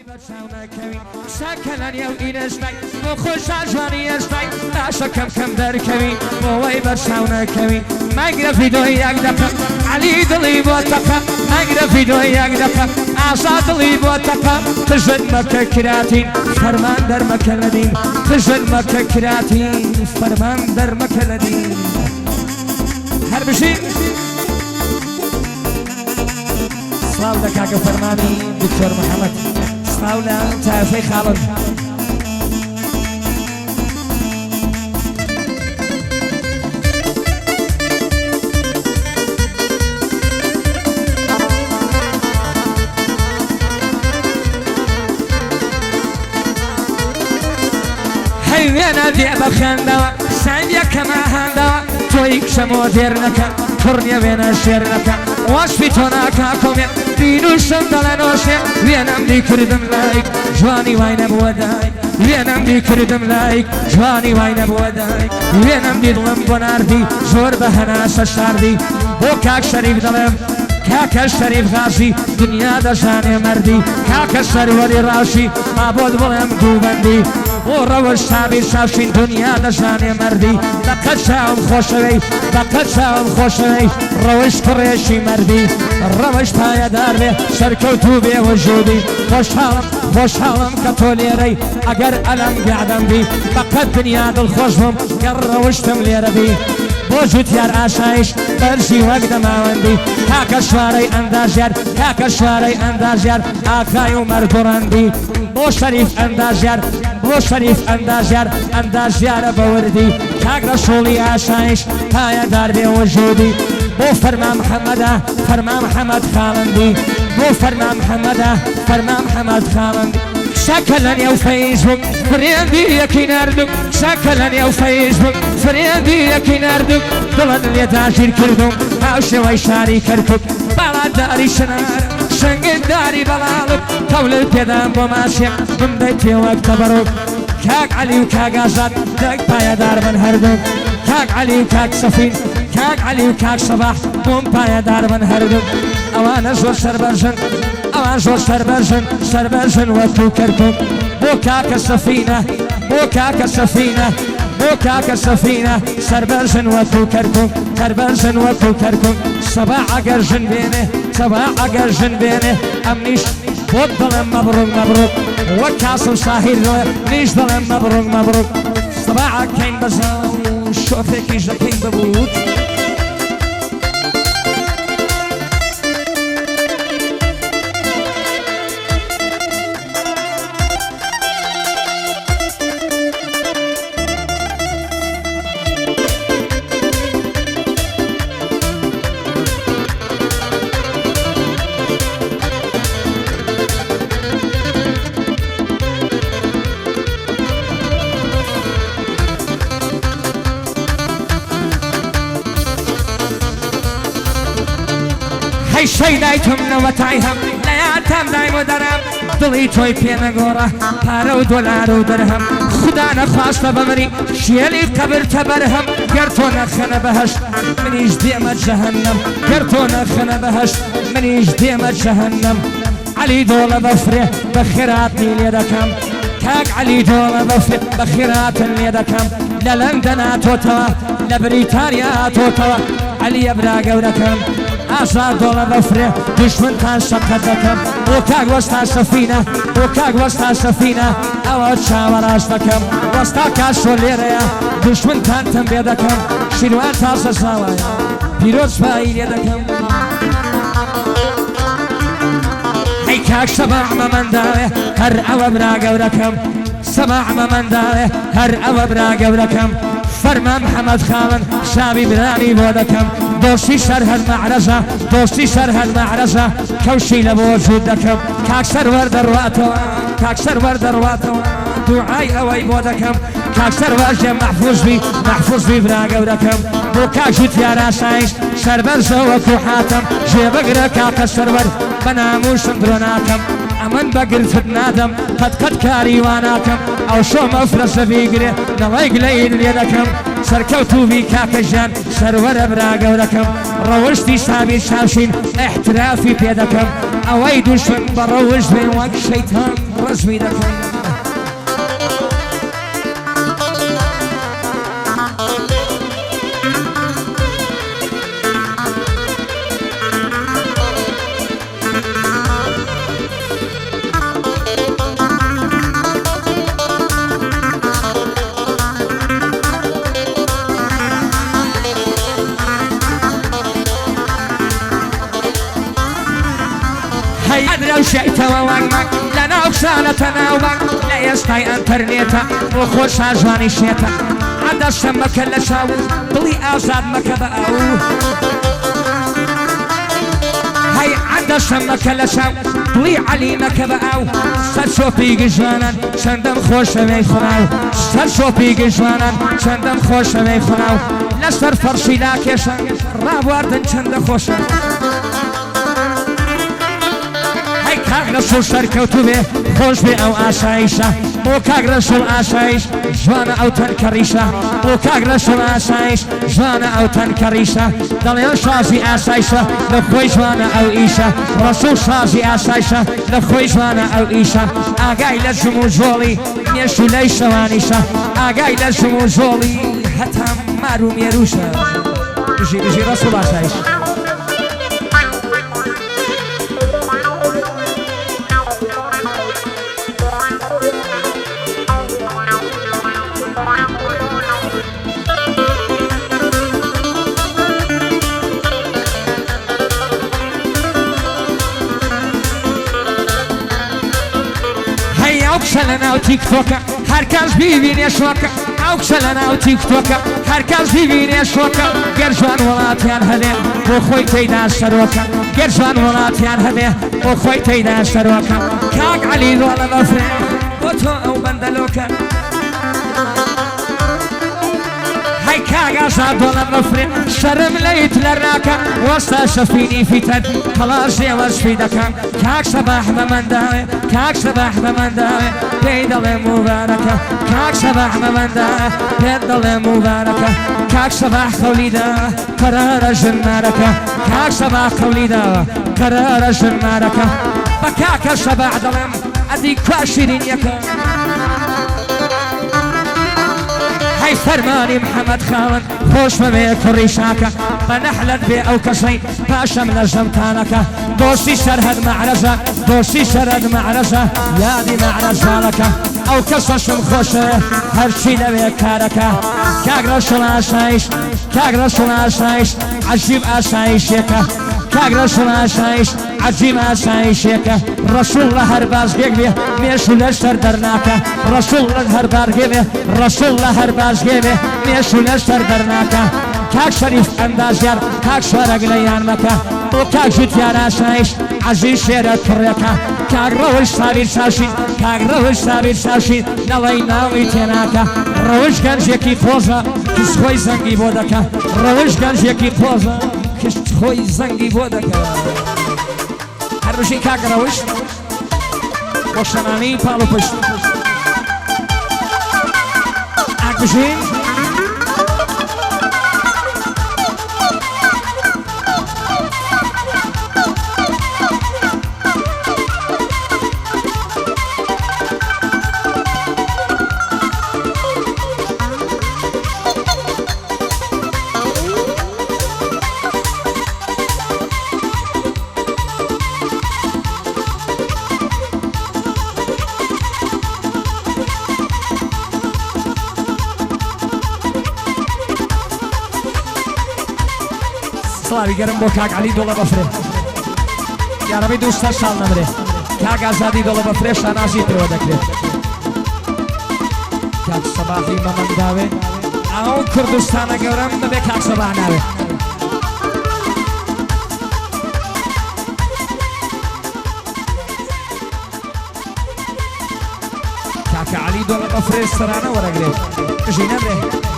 ساكنن يو إيرشتاي مخش عجواني يشتاي عشا كم دار كوي موي برشاونا كوي ما يقرأ فيديو يقدر علي دلي بوتقى ما يقرأ فيديو يقدر عشا دلي بوتقى تجد مكة كراتين فرمان در مكة لدين تجد مكة كراتين فرمان در مكة لدين هربشي صلاة دكاك فرماني دكتور محمد صلاة تعرفي خالد حيوانا دي بخندوا سعيديا كما هندوا تويك شمو ديرنكا فرنيا بينا شيرنكا واشفي توناكا كومي دينو شمدل نوشي وينام دي كردم لايك جواني واينا بودايك وينام دي كردم لايك جواني واينا بودايك وينام دي ظلم بناردي زور بهناس الشاردي وكاك شريف ظلم كاك الشريف غازي دنيا دشاني مردي كاك الشروري راشي معبود ظلم دوبندي وروش تابي شافشين دنيا دشاني مردي لقد شاهم خوشوي لقد شاهم خوشوي روش كريشي مردي روش تايا داري شركوتو بي وجودي خوشحالم كتوليري اگر ألم قعدم بي لقد دنيا دل خوشهم قر روشتم ليربي بوجود يار عشايش برشي وقت ما وندي كاك شواري انداجير كاك شواري انداجير آخاي ومر برندي بو شريف انداجير بو شريف انداجير بوردي كاك رسولي عشايش تايا دار بي وجودي بو فرما محمد خالندي بو فرما محمد خالندي شكلن يو فيسبوك فريندي يكي نردوك شكلن يو فيسبوك فريندي يكي نردوك دلن اليتاشير كردوك هاوشي ويشاري كركوك بالا داري شنار شنگل داري بلالوك طول البيدان بماشي من بيتي وقت بروك كاك علي وكاك آزاد داك بايا دار من هردوك كاك علي وكاك سفين كاك علي وكاك صباح بوم بايا دار من هردوك اوان زور سربرزن اوان زور سربرزن وكو كركوك بوكاك السفينة بوكاك السفينة سربرزن وكو كركوك صباح قرجن بينه امنيش بودلم مبروك وكاسم صاحي نيش ظلم مبروك صباحك كين بزاو شوفك ايش كين ببوت شي دايتم نوتايهم لياتم دايمو درهم دلي توي بينا غورا پارو دولار و درهم خدا نخواست بمري شيلي قبر تبرهم گرتو نخنه بهش منيش ديما جهنم گرتو نخنه بهش منيش ديما جهنم علي دولة بفره بخيرات نيلي دكم كاك علي دولة بفره بخيرات نيلي دكم للندن توتوا لبريطانيا توتوا علي ابراغ ودكم آزاد دولة بفره دشمن تان شبكة دكم وكاك وستا سفينة اواد شاوراش دكم وستا كاشو ليريا دشمن تان تنبي دكم شنوان تاسا ساوايا بيروز بايلي دكم هي كاك سماع من داوي هر او براغ ودكم سماع من داوي هر او براغ ودكم فرما محمد خالن شابي براني بودكم دوستي شرح المعرزة كوشي لبوجود دكم كاكسر ورد رواتو دعاي اوي بودكم كاكسر ورجة محفوظ بي براغ ودكم بو كاكشت يا راسايش سربرزة وكو حاتم جيبقرا كاكسر ورد بناموش دروناكم امن بقر فتنادم قد كاري واناكم او شو مفرس بيقري نلايق ليل يدكم سەرکەوتو بی کاکەژیان سەروەرە برا گەورەکەم ڕەوشتی سابیر شاوشین احترافی پێ دەکەم ئەوەی دوشمن بە ڕەوش بێن وەک شەیتان ڕزمی دەکەم لو شئت ووقمك لنا وكسالة نوبك لا يستطيع انترنيتا وخوش عجواني شيتا عدا الشمك اللي شاو طلي ازاد مكبأو هاي عدا الشمك اللي شاو طلي علي مكبأو سر شوبي جوانا شندم خوش بيخناو سر شوبي جوانا شندم خوش بيخناو لسر فرشي لاكيشا راب واردن شند خوشا كاغ رسول سركوتو بي خوش بي او آسايشا او كاغ رسول آسايش جوانا او تنكريشا او كاغ رسول آسايش جوانا او تنكريشا دليل شازي آسايشا لخوي جوانا او ايشا رسول شازي آسايشا لخوي جوانا او ايشا آقاي لجمو جولي نيشو ليشا وانيشا آقاي لجمو جولي حتى مارو ميروشا بجي رسول آسايش اوكسلنا وتيك توكا هركاز بيبين يشوكا اوكسلنا وتيك توكا هركاز بيبين يشوكا قرجوان ولاتيان هذه وخوي تيدا سروكا قرجوان ولاتيان هذه وخوي تيدا سروكا كاك علي ولا مفرع بوتو او بندلوكا هاي كاغا زاد ولا مفرع شرم ليت لراكا وسط شفيني في تد خلاص يا وسفيدكا كاك صباح بمن داوي كاك صباح بمن داوي بيدل مباركة كاك صباح بمن داوي بيدل مباركة كاك صباح خوليدا قرار جناركا كاك صباح خوليدا قرار جناركا بكاك صباح دلم ادي كاشرين يكا هاي فرماني محمد خالد خوش بمي كريشاكا بنحلت بي او كسي باشا من الجمتانكا دوشي شرهد معرزة دوشي شرهد معرزة يا دي معرزة لكا او كسشم خوشه هرشي لبي كاركا كاك رسول آسايش كاك رسول آسايش عجيب آسايش يكا كاك رسول آسايش عجيب آسايش يكا رسول الله هرباز بيقبي ميشو لشتر درناكا رسول الله هرباز بيقبي رسول الله هرباز بيقبي ميشو لشتر درناكا كاك شريف اندازيار كاك شورق ليان مكا وكاك جتيار آسايش عزيز شيرت كريكا كاك روش صابير شاشين كاك روش صابير شاشين نالي ناوي تيناكا روش كانش يكي خوزا كس خوي زنگي بودكا روش كانش يكي خوزا كس خوي زنگي بودكا هر بشي كاك روش وشناني بالو پشت اك بشين سلاوی گرم بو کاک علی دولا بفره یا ربی دوست سال نمره کاک آزادی دولا بفره شانازی تو دکره کاک صباحی ممن داوه او کردستان گورم به کاک صباح ناوه کاک علی دولا بفره سرانه ورگره کشی نمره